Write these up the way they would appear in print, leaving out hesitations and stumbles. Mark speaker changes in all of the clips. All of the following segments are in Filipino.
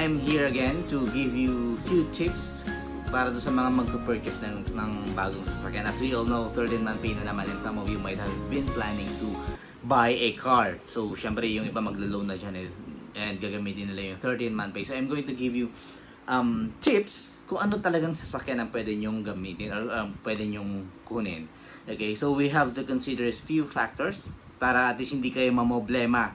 Speaker 1: I'm here again to give you few tips para do sa mga magpo-purchase ng bagong sasakyan. As we all know, 13-month pay na naman, and some of you might have been planning to buy a car. So, syempre, yung iba maglo-loan na dyan and gagamitin nila yung 13-month pay. So, I'm going to give you tips kung ano talagang sasakyan ang pwede nyong gamitin or pwede nyong kunin. Okay, so we have to consider a few factors para at least hindi kayo mamoblema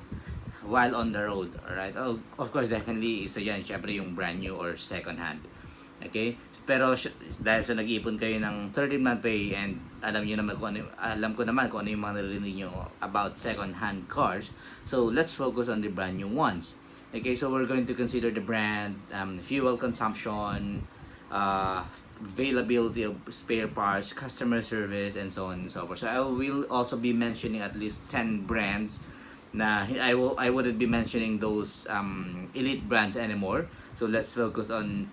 Speaker 1: while on the road. Alright, of course, definitely isa yan, syempre yung brand new or second hand. Okay, pero dahil sa nag-iipon kayo ng 13-month pay and alam niyo naman kung ano, alam ko naman kung ano yung mga narinig niyo about second hand cars, so let's focus on the brand new ones. Okay, so we're going to consider the brand, fuel consumption, availability of spare parts, customer service, and so on and so forth. So I will also be mentioning at least 10 brands na I wouldn't be mentioning those elite brands anymore. So let's focus on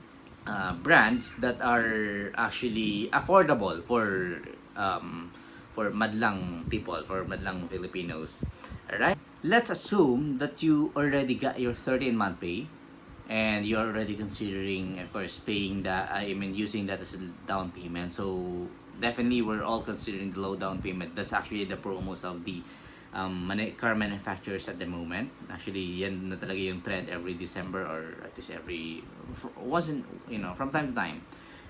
Speaker 1: brands that are actually affordable for madlang people, for madlang Filipinos. Alright? Let's assume that you already got your 13-month pay and you're already considering, of course, using that as a down payment. So definitely we're all considering the low down payment. That's actually the promos of the car manufacturers at the moment. Actually, yan na talaga yung trend every December, or at least from time to time.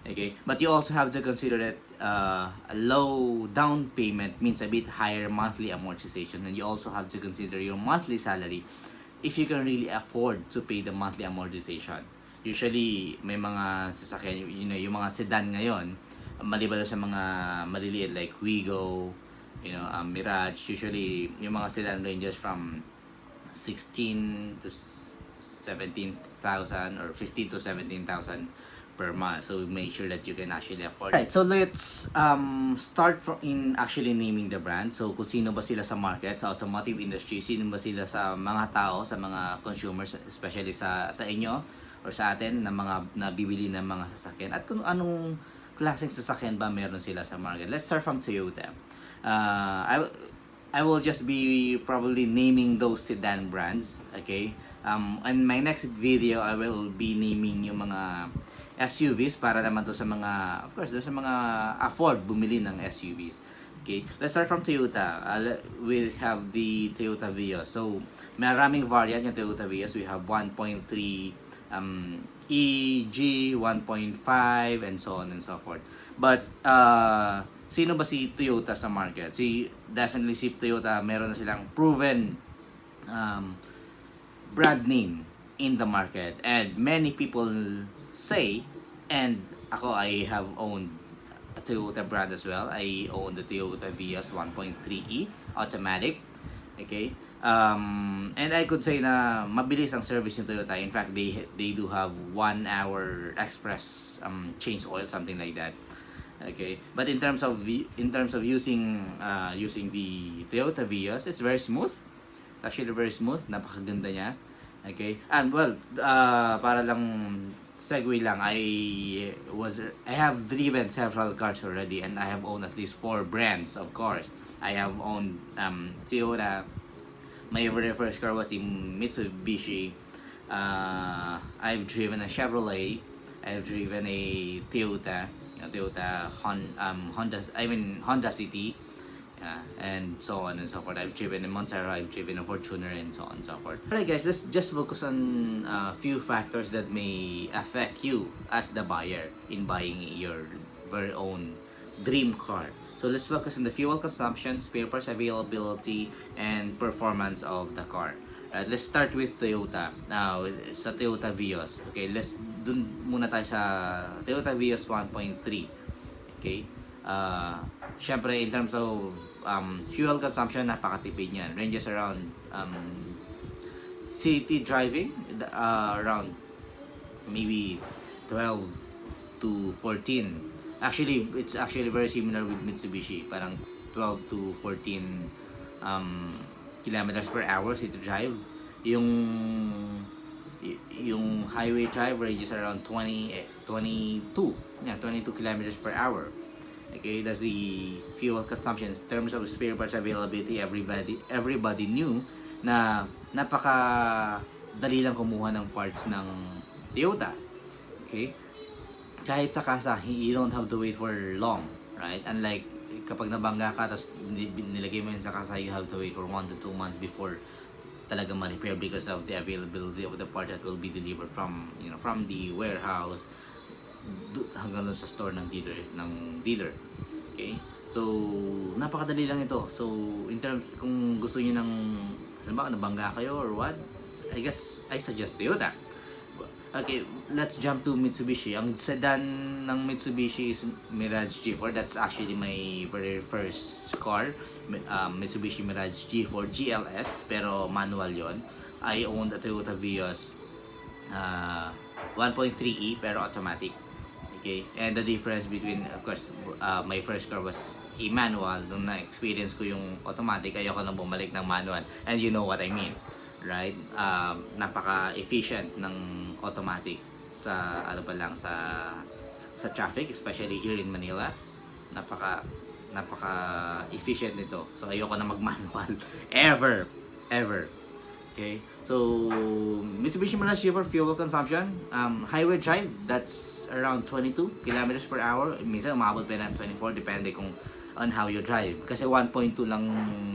Speaker 1: Okay, but you also have to consider that a low down payment means a bit higher monthly amortization, and you also have to consider your monthly salary if you can really afford to pay the monthly amortization. Usually, may mga sasakyan, yung mga sedan ngayon, maliban sa mga maliliit like Wigo, Mirage, usually yung mga sedan ranges from 16 to 17,000 or 15 to 17,000 per month. So make sure that you can actually afford it. Right, so let's start in actually naming the brand. So kung sino ba sila sa market, sa automotive industry, sino ba sila sa mga tao, sa mga consumers, especially sa inyo or sa atin na mga nabibili ng mga sasakyan, at kung anong klaseng sasakyan ba meron sila sa market. Let's start from Toyota. I will just be probably naming those sedan brands, okay? In my next video, I will be naming yung mga SUVs para naman to sa mga, of course, sa mga afford bumili ng SUVs. Okay, let's start from Toyota. We have the Toyota Vios. So, maraming variant yung Toyota Vios. We have 1.3 EG, 1.5, and so on and so forth. But, sino ba si Toyota sa market? Definitely si Toyota, meron na silang proven brand name in the market. And many people say, and ako, I have owned a Toyota brand as well. I own the Toyota Vios 1.3E automatic. Okay? And I could say na mabilis ang service ng Toyota. In fact, they do have 1 hour express change oil, something like that. Okay, but in terms of using the Toyota Vios, it's very smooth. It's actually very smooth, napakaganda niya. Okay, and well, para lang segue lang, I have driven several cars already, and I have owned at least 4 brands of cars. I have owned Toyota. My very first car was in Mitsubishi. I've driven a Chevrolet. I've driven a Toyota Honda City, and so on and so forth. I've driven a Montero, I've driven a Fortuner, and so on and so forth. Alright guys, let's just focus on a few factors that may affect you as the buyer in buying your very own dream car. So let's focus on the fuel consumption, spare parts availability, and performance of the car. Let's start with Toyota. Now, sa Toyota Vios. Okay, dun muna tayo sa Toyota Vios 1.3. Okay? Syempre, in terms of fuel consumption, napakatipid niyan. Ranges around city driving, around maybe 12 to 14. Actually, it's actually very similar with Mitsubishi. Parang 12 to 14 kilometers per hour city drive. Yung highway drive ranges around 22 kilometers per hour. Okay, that's the fuel consumption. In terms of spare parts availability, everybody knew na napaka dali lang kumuha ng parts ng Toyota. Okay? Kahit sa kasa, you don't have to wait for long, right? Unlike kapag nabangga ka, tapos nilagay mo yun sa kasa, you have to wait for 1 to 2 months before talaga ma-repair because of the availability of the part that will be delivered from, from the warehouse hanggang sa store ng dealer. Okay? So, napakadali lang ito. So, in terms, kung gusto niyo ng, halimbawa, nabangga kayo or what, I guess, I suggest Toyota. Okay, let's jump to Mitsubishi. Ang sedan ng Mitsubishi is Mirage G4. That's actually my very first car. Mitsubishi Mirage G4 GLS, pero manual yon. I owned a Toyota Vios 1.3e pero automatic. Okay, and the difference between, of course, my first car was a manual. Nung na-experience ko yung automatic, ayoko nang bumalik ng manual. And you know what I mean, right? Napaka-efficient ng automatic sa sa traffic, especially here in Manila. Napaka efficient nito. So ayoko na mag-manual ever. Okay? So Mitsubishi Mirage for fuel consumption, highway drive, that's around 22 kilometers per hour. Minsan umabot pa ng 24, depende kung on how you drive. Kasi 1.2 lang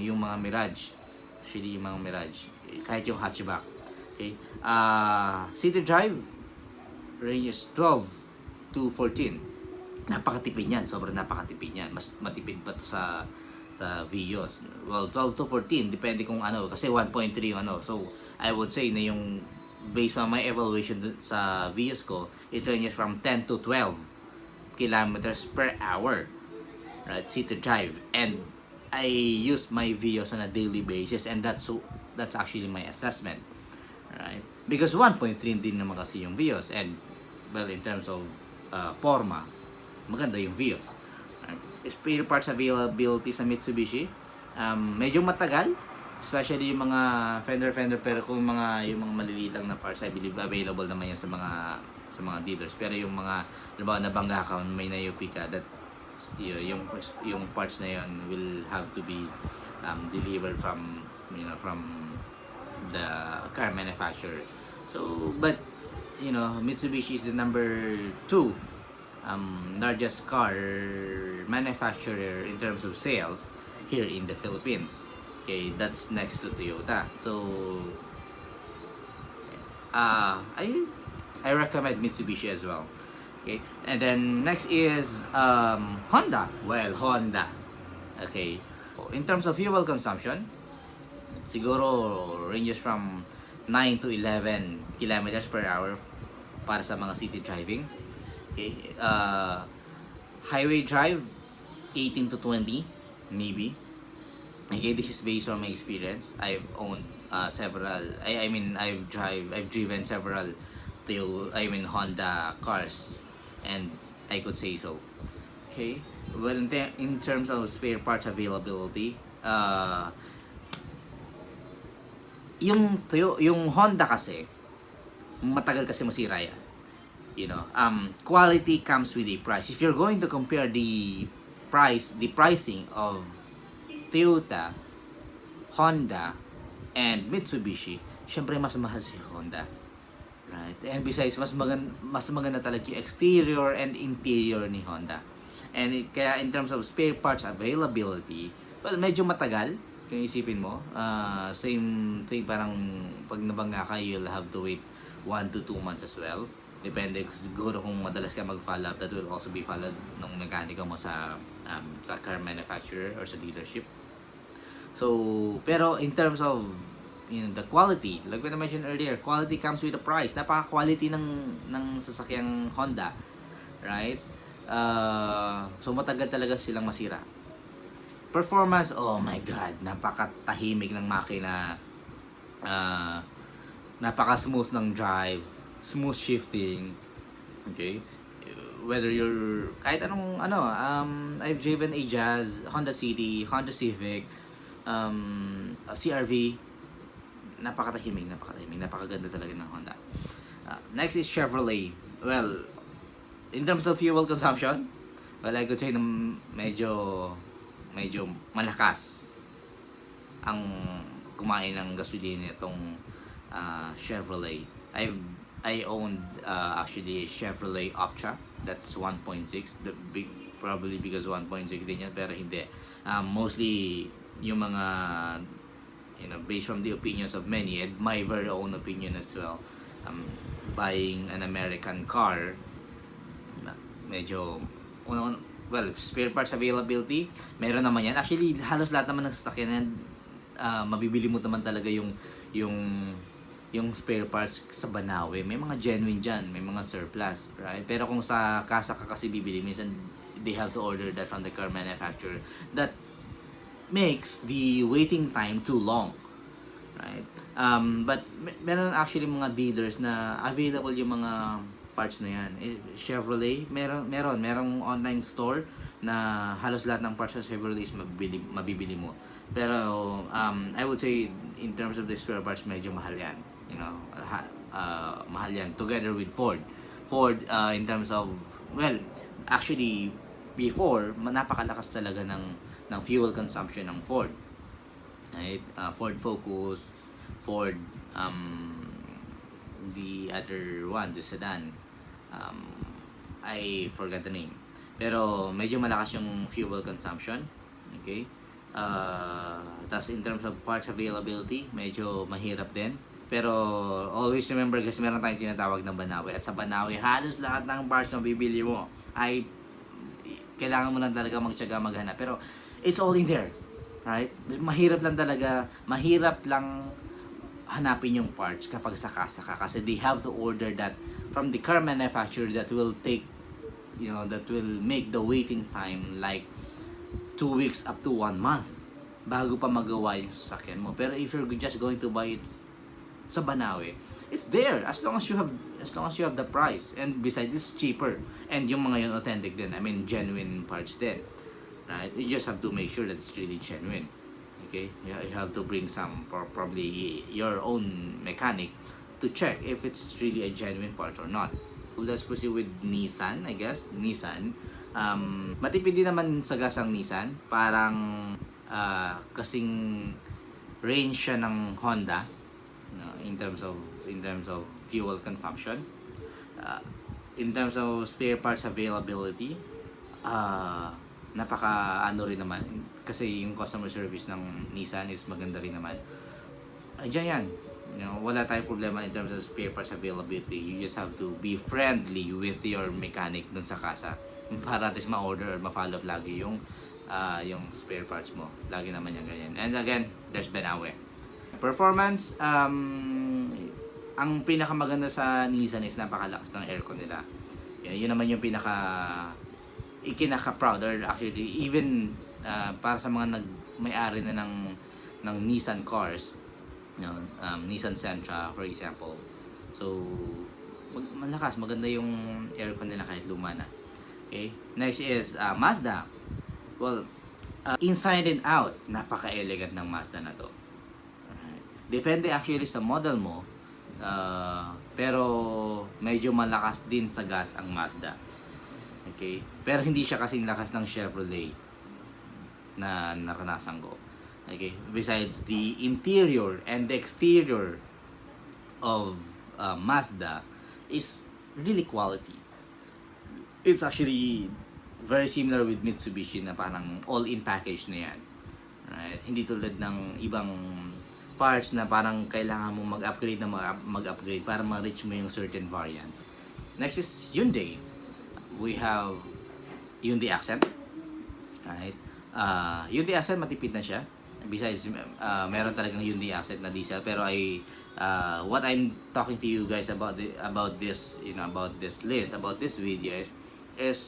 Speaker 1: yung mga Mirage. Actually, yung mga Mirage. Kahit yung hatchback. Okay? City drive ranges 12 to 14. Napakatipid yan. Sobrang napakatipid yan. Mas matipid pa to sa Vios. Well, 12 to 14. Depende kung ano. Kasi 1.3 yung ano. So, I would say na yung based on my evaluation sa Vios ko, it ranges from 10 to 12 kilometers per hour. Right? City drive. And I use my Vios on a daily basis, and that's actually my assessment, right? Because 1.3 din naman kasi yung Vios, and well, in terms of forma, maganda yung Vios. Right? Spare parts availability sa Mitsubishi, medyo matagal, especially yung mga fender, pero kung yung mga maliliit lang na parts, I believe available naman yan sa mga dealers. Pero yung mga, halimbawa nabangga ka, may na-UP ka, that yung parts na yun will have to be delivered from the car manufacturer. So, but Mitsubishi is the number 2 largest car manufacturer in terms of sales here in the Philippines. Okay, that's next to Toyota. So, I recommend Mitsubishi as well. Okay, and then next is Honda. Well, Honda. Okay, in terms of fuel consumption, siguro ranges from 9 to 11 kilometers per hour para sa mga city driving. Okay, highway drive 18 to 20 maybe. Okay, this is based on my experience. I've owned several. I've driven several Honda cars, and I could say so. Okay. Well, in terms of spare parts availability, yung Honda kasi matagal kasi masira yan. Quality comes with a price. If you're going to compare the pricing of Toyota, Honda, and Mitsubishi, syempre mas mahal si Honda. Right? And besides, mas maganda talaga yung exterior and interior ni Honda. And kaya in terms of spare parts availability, well, medyo matagal. Kung isipin mo, same thing, parang pag nabangga ka, you'll have to wait 1 to 2 months as well. Depende siguro kung madalas ka mag-follow up, that will also be followed ng mekaniko mo sa car manufacturer or sa dealership. So, pero in terms of the quality, like what I mentioned earlier, quality comes with a price. Napaka-quality ng sasakyang Honda, right? So matagal talaga silang masira. Performance, oh my god, napakatahimik ng makina. Napaka-smooth ng drive, smooth shifting. Okay? Whether you're kahit anong I've driven a Jazz, Honda City, Honda Civic, CRV. Napakatahimik, napakaganda talaga ng Honda. Next is Chevrolet. Well, in terms of fuel consumption, well, I could say na medyo malakas ang kumain ng gasolina itong Chevrolet. I've I owned actually Chevrolet Optra. That's 1.6. The big, probably because 1.6 din yan, pero hindi. Mostly yung mga, based from the opinions of many and my very own opinion as well. Buying an American car, na medyo, well, spare parts availability, meron naman yan. Actually, halos lahat naman ng sasakyan, mabibili mo naman talaga yung spare parts sa Banawe. May mga genuine dyan, may mga surplus, right? Pero kung sa kasa ka kasi bibili, minsan they have to order that from the car manufacturer. That makes the waiting time too long, right? But meron actually mga dealers na available yung mga parts na yan. Chevrolet, merong online store na halos lahat ng parts sa Chevrolet is mabibili mo. Pero I would say in terms of the spare parts, medyo mahal yan. Mahal yan together with Ford. In terms of, well, actually before napakalakas talaga ng fuel consumption ng Ford. Right? Ford Focus, Ford the other one, the sedan. I forgot the name. Pero medyo malakas yung fuel consumption. Okay? Tas in terms of parts availability, medyo mahirap din. Pero always remember guys, meron tayong tinatawag na Banawe. At sa Banawe, halos lahat ng parts na bibili mo ay kailangan mo lang talaga magtiyaga maghanap. Pero it's all in there. Right? Mahirap lang hanapin yung parts kapag saka-saka kasi they have to order that from the car manufacturer that will take, that will make the waiting time like 2 weeks up to 1 month bago pa magawa yung sasakyan mo. Pero if you're just going to buy it sa Banawe, it's there as long as you have the price, and besides it's cheaper, and yung mga yun authentic din, I mean genuine parts din, right? You just have to make sure that it's really genuine. Okay, you have to bring some, probably your own mechanic to check if it's really a genuine part or not. Let's proceed with Nissan, I guess. Nissan, matipid din naman sa gas ang Nissan, parang kasing range siya ng Honda, in terms of fuel consumption. In terms of spare parts availability, napaka rin naman kasi yung customer service ng Nissan is maganda rin naman. Diyan yan. Wala tayong problema in terms of spare parts availability. You just have to be friendly with your mechanic dun sa kasa para at least ma-order or ma-follow up lagi yung spare parts mo. Lagi naman yan ganyan. And again, there's Banawe. Performance, ang pinakamaganda sa Nissan is napakalakas ng aircon nila. Yun naman yung ikinaka-proud, or actually even para sa mga may-ari na ng Nissan cars, Nissan Sentra for example. So malakas, maganda yung aircon nila kahit luma na. Okay? Next is Mazda. Well, inside and out, napaka-elegant ng Mazda na to. Alright. Depende actually sa model mo, pero medyo malakas din sa gas ang Mazda. Okay? Pero hindi siya kasing lakas ng Chevrolet na naranasan ko. Okay? Besides, the interior and the exterior of Mazda is really quality. It's actually very similar with Mitsubishi na parang all-in package na yan. Right? Hindi tulad ng ibang parts na parang kailangan mo mag-upgrade para ma-reach mo yung certain variant. Next is Hyundai. We have Hyundai Accent. Right? Hyundai Accent matipid na siya. Besides, meron talagang Hyundai Accent na diesel, pero what I'm talking to you guys about this list, about this video is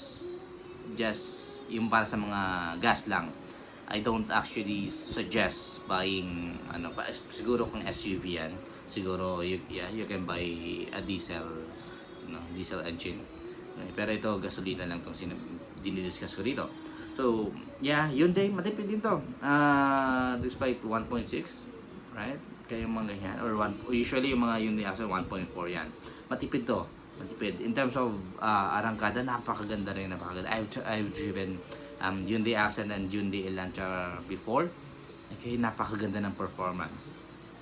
Speaker 1: just yung para sa mga gas lang. I don't actually suggest buying siguro kung SUV yan, siguro you can buy a diesel engine. Pero ito gasolina lang tong dinidiscuss ko dito. So, Hyundai matipid din to. Despite 1.6, right? Kaya yung mga ganyan, or usually yung mga Hyundai Accent 1.4 yan. Matipid to. Matipid. In terms of arangkada, napakaganda rin, napakaganda. I've driven Hyundai Accent and Hyundai Elantra before. Okay, napakaganda ng performance.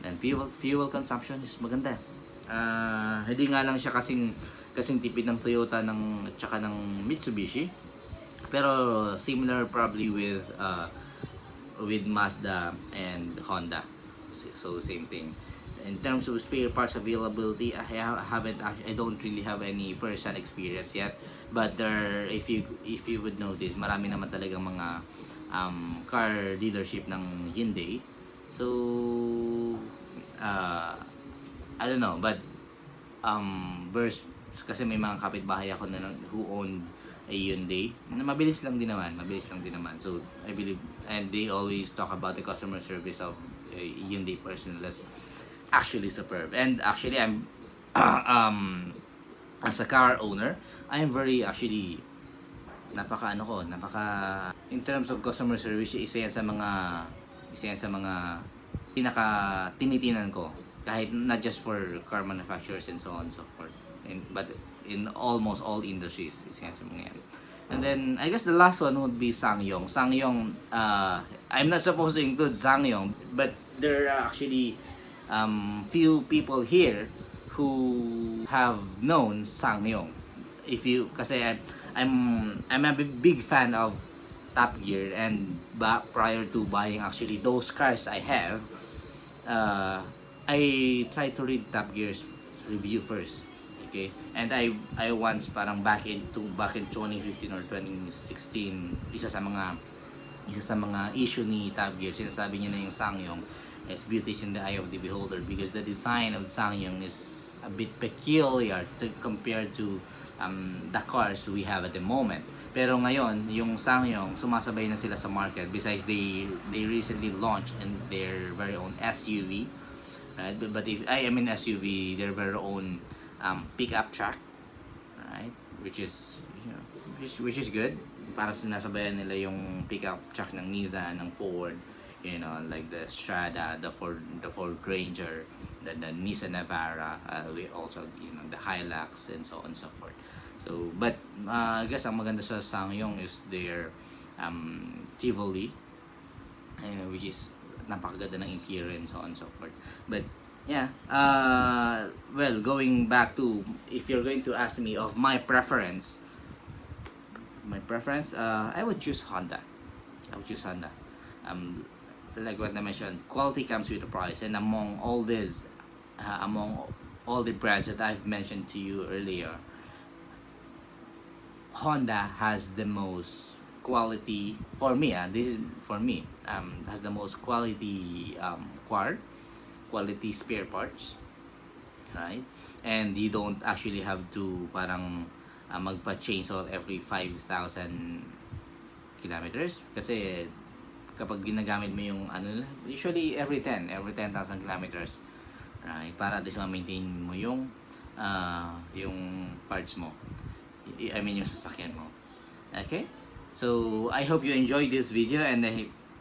Speaker 1: And fuel consumption is maganda. Hindi nga lang siya kasing tipid ng Toyota at saka ng Mitsubishi. Pero similar probably with Mazda and Honda. So same thing. In terms of spare parts availability, I don't really have any first-hand experience yet. But if you would notice, marami naman talagang mga car dealership ng Hyundai. So I don't know, but kasi may mga kapitbahay ako who owned a Hyundai. Mabilis lang din naman. So I believe, and they always talk about the customer service of a Hyundai personnel as actually superb. And actually, I'm as a car owner, I'm very actually napaka in terms of customer service, isa yan sa mga pinaka tinitinan ko, kahit not just for car manufacturers and so on and so forth, but in almost all industries, isa yan sa mga yan. And then I guess the last one would be SsangYong. I'm not supposed to include SsangYong, but there are actually few people here who have known SsangYong. Kasi I'm a big fan of Top Gear, and prior to buying actually those cars I have, I tried to read Top Gear's review first. Okay? And I once parang back in 2015 or 2016, isa sa mga issue ni Top Gear, sinasabi niya na yung SsangYong is beauty is in the eye of the beholder, because the design of SsangYong is a bit peculiar compared to the cars we have at the moment. Pero ngayon, yung SsangYong, sumasabay na sila sa market. Besides, they recently launched in their very own SUV, right? But I mean SUV, their very own pickup truck, right? Which is good. Para sinasabayan nila yung pickup truck ng Nissan, ng Ford, like the Strada, the Ford Ranger, the Nissan Navara, we also, the Hilux, and so on and so forth. So, but I guess ang maganda sa SsangYong is their Tivoli, which is napakaganda ng interior and so on and so forth. But yeah, well, going back to, if you're going to ask me of my preference, I would choose Honda. Like what I mentioned, quality comes with a price, and among all the brands that I've mentioned to you earlier, Honda has the most quality for me. This is for me. Has the most quality quality spare parts, right? And you don't actually have to parang magpa-change oil every 5,000 kilometers, kasi kapag ginagamit mo yung usually every 10,000 kilometers, right? Para at least ma-maintain mo yung parts mo. I mean yung sasakyan mo. Okay? So, I hope you enjoyed this video, and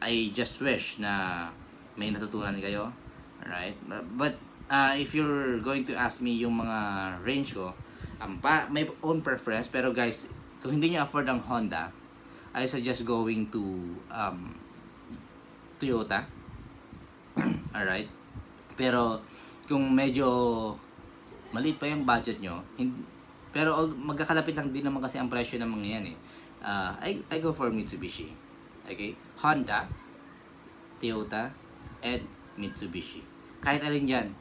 Speaker 1: I just wish na may natutunan kayo. Alright? But if you're going to ask me yung mga range ko, may own preference, pero guys, kung hindi nyo afford ang Honda, I suggest going to Toyota. Alright? Pero kung medyo maliit pa yung budget nyo, pero magkakalapit lang din naman kasi ang presyo ng mga yan eh. I go for Mitsubishi. Okay? Honda, Toyota, and Mitsubishi. Kahit alin yan.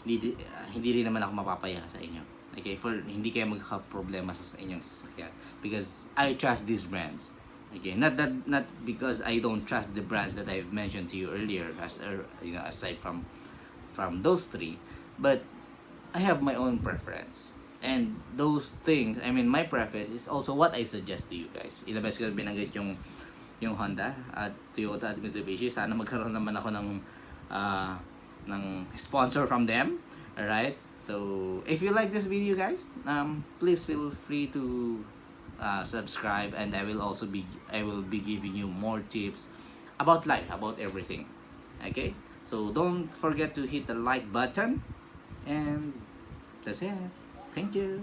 Speaker 1: Hindi rin naman ako mapapaya sa inyo. Okay? Hindi kayo magkakaproblema sa inyong sasakyan. Because I trust these brands. Okay? Not because I don't trust the brands that I've mentioned to you earlier, aside from those three, but I have my own preference. And those things, I mean, my preference is also what I suggest to you guys. Ilabas ko binanggit yung Honda at Toyota at Mitsubishi. Sana magkaroon naman ako ng sponsor from them. Alright? So, if you like this video, guys, please feel free to subscribe, and I will be giving you more tips about life, about everything. Okay? So, don't forget to hit the like button, and that's it. Thank you.